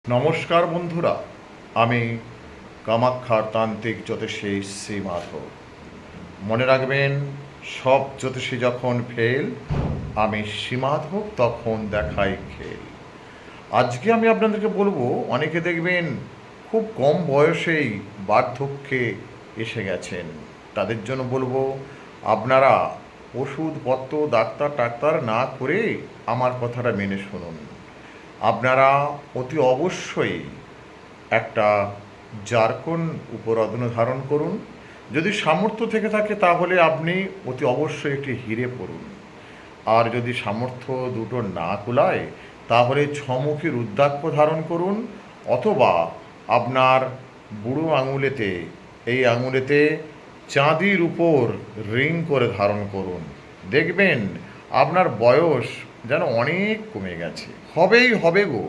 নমস্কার বন্ধুরা, আমি কামাক্ষার তান্ত্রিক জ্যোতিষী শ্রী মাধব। মনে রাখবেন, সব জ্যোতিষী যখন ফেল, আমি শ্রী মাধব তখন দেখাই খেল। আজকে আমি আপনাদেরকে বলবো, অনেকে দেখবেন খুব কম বয়সেই বার্ধক্যে এসে গেছেন। তাদের জন্য বলবো, আপনারা ওষুধপত্র ডাক্তার না করে আমার কথাটা মেনে শুনুন। আপনারা অতি অবশ্যই একটা জারকন উপরত্ন ধারণ করুন। যদি সামর্থ্য থেকে থাকে তাহলে আপনি অতি অবশ্যই একটি হিরে পরুন। আর যদি সামর্থ্য দুটো না কুলায় তাহলে ছমুখী রুদ্রাক্ষ ধারণ করুন, অথবা আপনার বুড়ো আঙুলেতে, এই আঙুলেতে চাঁদির উপর রিং করে ধারণ করুন। দেখবেন আপনার বয়স যেন অনেক কমে গেছে। হবেই হবে গো।